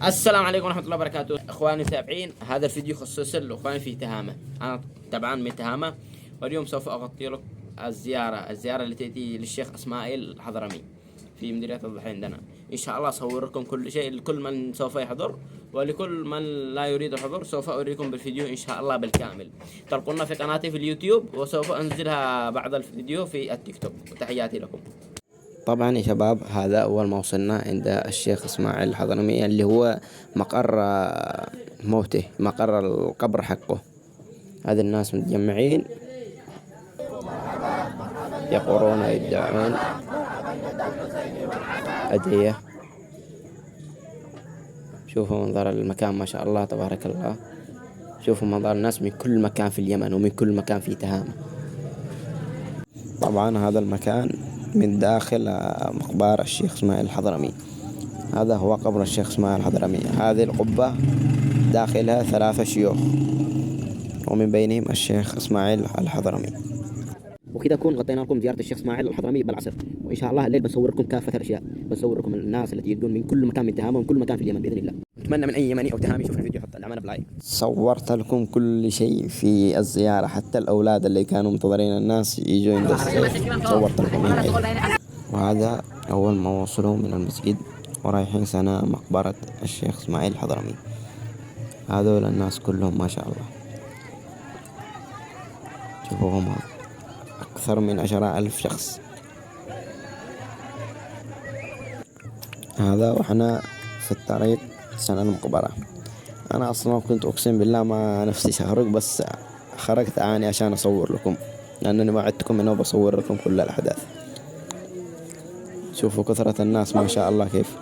السلام عليكم ورحمة الله وبركاته اخواني المتابعين. هذا الفيديو خصوصا لاخواني في تهامة. انا طبعا من تهامة، واليوم سوف اغطي لك الزيارة التي تأتي للشيخ اسماعيل الحضرمي في مديرية الضحية عندنا. ان شاء الله اصور لكم كل شيء لكل من سوف يحضر، ولكل من لا يريد الحضور سوف اوريكم بالفيديو ان شاء الله بالكامل. تلقونا في قناتي في اليوتيوب، وسوف انزلها بعض الفيديو في التيك توك. وتحياتي لكم. طبعا يا شباب، هذا أول ما وصلنا عند الشيخ إسماعيل الحضرمي اللي هو مقر موته، مقر القبر حقه. هذا الناس متجمعين يقرون ويدعون أدعية. شوفوا منظر المكان، ما شاء الله تبارك الله. شوفوا منظر الناس من كل مكان في اليمن ومن كل مكان في تهامة. طبعا هذا المكان من داخل مقبرة الشيخ إسماعيل الحضرمي. هذا هو قبر الشيخ إسماعيل الحضرمي. هذه القبة داخلها 3 شيوخ، ومن بينهم الشيخ إسماعيل الحضرمي. وكذا نكون غطينا لكم زيارة الشيخ إسماعيل الحضرمي بالعصر، وإن شاء الله الليل بنصور لكم كافة الأشياء، بنصور لكم الناس التي يجون من كل مكان من تهامة ومن كل مكان في اليمن بإذن الله. أتمنى من أي يمني أو تهامي يشوف الفيديو يحط الأعمال بلايك. صورت لكم كل شيء في الزيارة، حتى الأولاد اللي كانوا منتظرين الناس يجوا عند الشيخ صورت لكم هنا. وهذا أول ما وصلوا من المسجد ورايحين سنة مقبرة الشيخ إسماعيل الحضرمي. هذول الناس كلهم ما شاء الله، شوفوهم، أكثر من 10,000 شخص. هذا وإحنا في الطريق سنة المقبرة. أنا أصلا كنت أقسم بالله ما نفسي شهرك، بس خرجت أعاني عشان أصور لكم، لأنني وعدتكم أنه بصور لكم كل الأحداث. شوفوا كثرة الناس ما شاء الله كيف.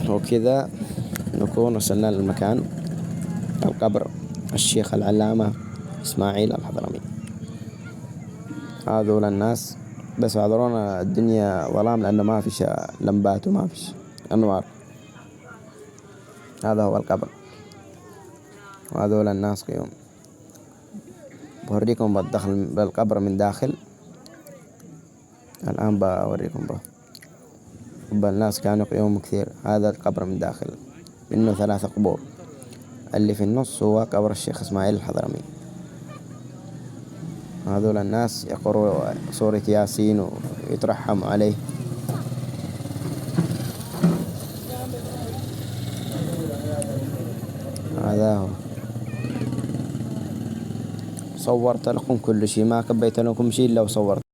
وكذا نكون وصلنا للمكان، القبر الشيخ العلامة إسماعيل الحضرمي. هذول الناس بس عذرونا، الدنيا ظلام لأنه ما فيش لمبات وما فيش أنوار. هذا هو القبر، وهذول الناس قيوم. بوريكم بالقبر من داخل. الآن بوريكم الناس كانوا قيوم كثير. هذا القبر من داخل، منه 3 قبور. اللي في النص هو قبر الشيخ إسماعيل الحضرمي. هذول الناس يقروا سورة ياسين ويترحم عليه. هذا هو. صورت لكم كل شيء، ما كبيت لكم شيء إلا وصورت.